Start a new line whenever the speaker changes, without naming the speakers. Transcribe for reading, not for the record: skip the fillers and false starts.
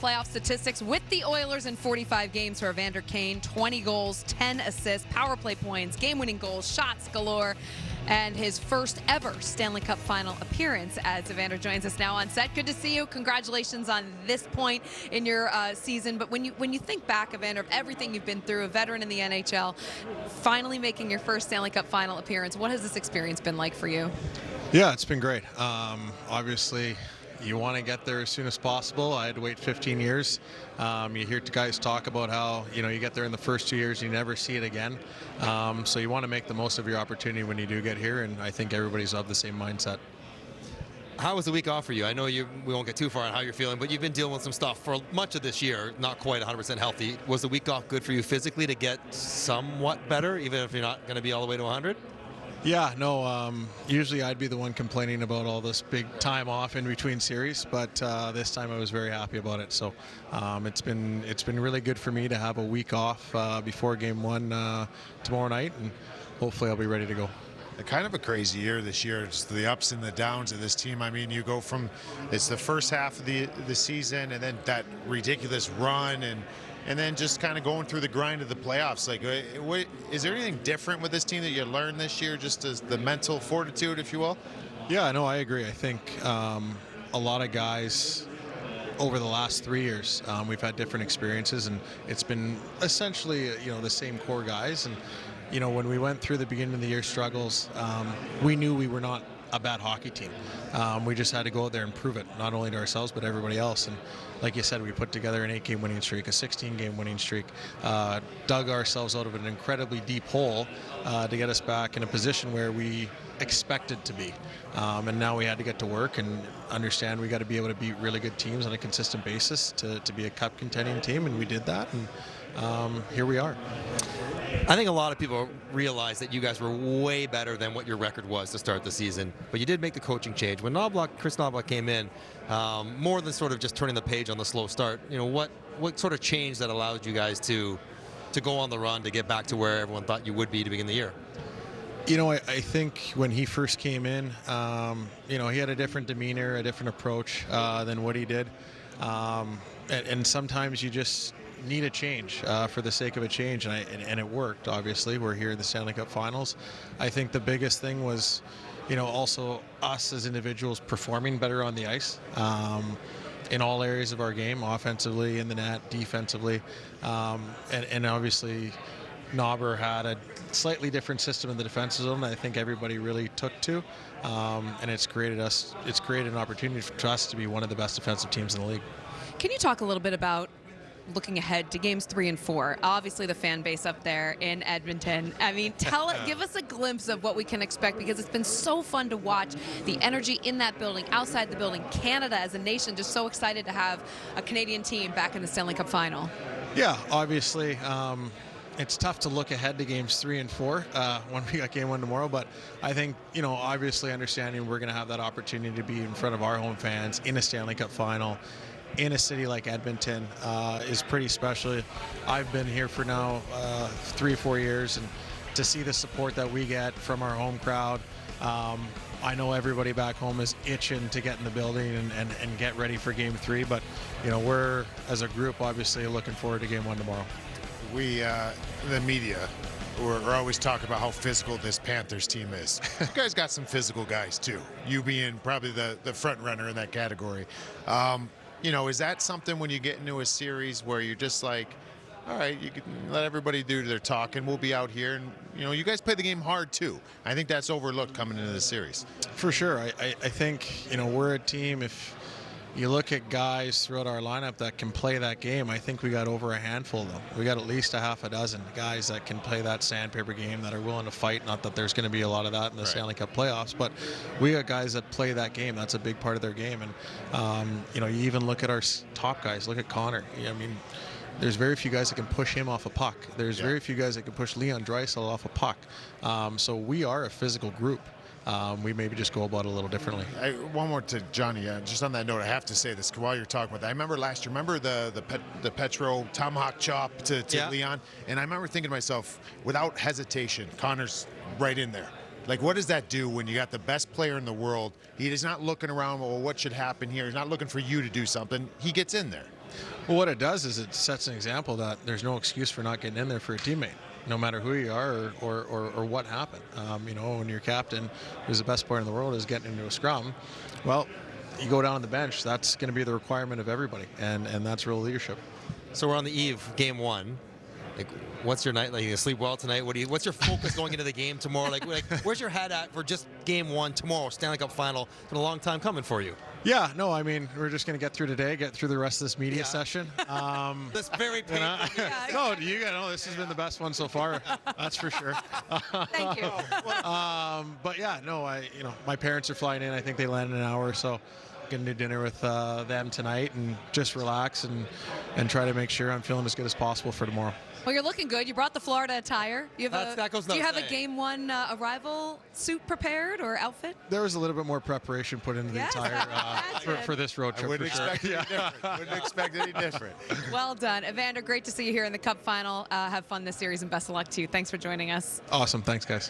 playoff statistics with the Oilers in 45 games for Evander Kane. 20 goals, 10 assists, power play points, game-winning goals, shots galore, and his first ever Stanley Cup Final appearance as Evander joins us now on set. Good to see you. Congratulations on this point in your season. But when you think back, Evander, of everything you've been through, a veteran in the NHL, finally making your first Stanley Cup Final appearance, what has this experience been like for you?
Yeah, it's been great. Obviously, you want to get there as soon as possible. I had to wait 15 years. You hear guys talk about how, you get there in the first 2 years, you never see it again. So you want to make the most of your opportunity when you do get here, and I think everybody's of the same mindset.
How was the week off for you? I know we won't get too far on how you're feeling, but you've been dealing with some stuff for much of this year, not quite 100% healthy. Was the week off good for you physically to get somewhat better, even if you're not going to be all the way to 100?
Yeah, no, usually I'd be the one complaining about all this big time off in between series, but this time I was very happy about it. So it's been really good for me to have a week off before Game 1 tomorrow night, and hopefully I'll be ready to go.
Kind of a crazy year this year. It's the ups and the downs of this team. I mean, you go from, it's the first half of the season, and then that ridiculous run, and then just kind of going through the grind of the playoffs. Like, is there anything different with this team that you learned this year, just as the mental fortitude, if you will? Yeah, no, I agree. I think a lot of guys over the last 3 years, we've had different experiences, and it's been essentially, the same core guys. And, when we went through the beginning of the year struggles, we knew we were not a bad hockey team. We just had to go out there and prove it, not only to ourselves, but everybody else. And like you said, we put together an 8-game winning streak, a 16-game winning streak, dug ourselves out of an incredibly deep hole to get us back in a position where we expected to be. And now we had to get to work and understand we got to be able to beat really good teams on a consistent basis to be a cup contending team, and we did that, and here we are.
I think a lot of people realize that you guys were way better than what your record was to start the season, but you did make the coaching change. When Chris Knoblauch came in, more than sort of just turning the page on the slow start, what sort of change that allowed you guys to go on the run to get back to where everyone thought you would be to begin the year?
I think when he first came in, he had a different demeanor, a different approach than what he did. And sometimes you just need a change for the sake of a change, and it worked. Obviously, we're here in the Stanley Cup Finals. I think the biggest thing was, also us as individuals performing better on the ice in all areas of our game, offensively, in the net, defensively, and obviously Knobber had a slightly different system in the defensive zone that I think everybody really took to, and it's created an opportunity for us to be one of the best defensive teams in the league.
Can you talk a little bit about looking ahead to games 3 and 4? Obviously, the fan base up there in Edmonton. I mean, give us a glimpse of what we can expect, because it's been so fun to watch the energy in that building, outside the building. Canada as a nation just so excited to have a Canadian team back in the Stanley Cup Final.
Yeah, obviously. It's tough to look ahead to games 3 and 4 when we got game 1 tomorrow, but I think, obviously understanding we're going to have that opportunity to be in front of our home fans in a Stanley Cup Final in a city like Edmonton is pretty special. I've been here for now 3 or 4 years, and to see the support that we get from our home crowd, I know everybody back home is itching to get in the building and get ready for game 3, but we're, as a group, obviously looking forward to game 1 tomorrow. We, the media, we're always talking about how physical this Panthers team is. You guys got some physical guys too, you being probably the front runner in that category. Is that something when you get into a series where you're just like, all right, you can let everybody do their talk, and we'll be out here, and you guys play the game hard too. I think that's overlooked coming into the series. For sure. I think we're a team, if you look at guys throughout our lineup that can play that game, I think we got over a handful of them. We got at least a half a dozen guys that can play that sandpaper game, that are willing to fight. Not that there's going to be a lot of that in the Stanley Cup playoffs, but we got guys that play that game. That's a big part of their game. And, you even look at our top guys. Look at Connor. I mean, there's very few guys that can push him off a puck. There's very few guys that can push Leon Draisaitl off a puck. So we are a physical group. We maybe just go about it a little differently. One more to Johnny. Just on that note, I have to say this while you're talking about that. I remember last year, the Petro tomahawk chop to Leon? And I remember thinking to myself, without hesitation, Connor's right in there. Like, what does that do when you got the best player in the world? He is not looking around, well, what should happen here? He's not looking for you to do something. He gets in there. Well, what it does is it sets an example that there's no excuse for not getting in there for a teammate, no matter who you are or what happened. When your captain, who's the best player in the world, is getting into a scrum, well, you go down on the bench. That's going to be the requirement of everybody, and that's real leadership.
So we're on the eve, game one. Like, what's your night like? You sleep well tonight? What's your focus going into the game tomorrow? Like, where's your head at for just game one tomorrow? Stanley Cup Final. It's been a long time coming for you.
Yeah, no, I mean, we're just going to get through today, get through the rest of this media session.
This very painful.
No, this has been the best one so far. That's for sure.
Thank you.
But yeah, no, my parents are flying in. I think they land in an hour or so. Going to do dinner with them tonight and just relax and try to make sure I'm feeling as good as possible for tomorrow.
Well, you're looking good. You brought the Florida attire. You have
that goes
do you
without
have a
saying.
game one arrival suit prepared or outfit?
There was a little bit more preparation put into the attire for this road trip.
I wouldn't
for sure.
expect any different. Wouldn't expect any different.
Well done. Evander, great to see you here in the Cup Final. Have fun this series and best of luck to you. Thanks for joining us.
Awesome. Thanks, guys.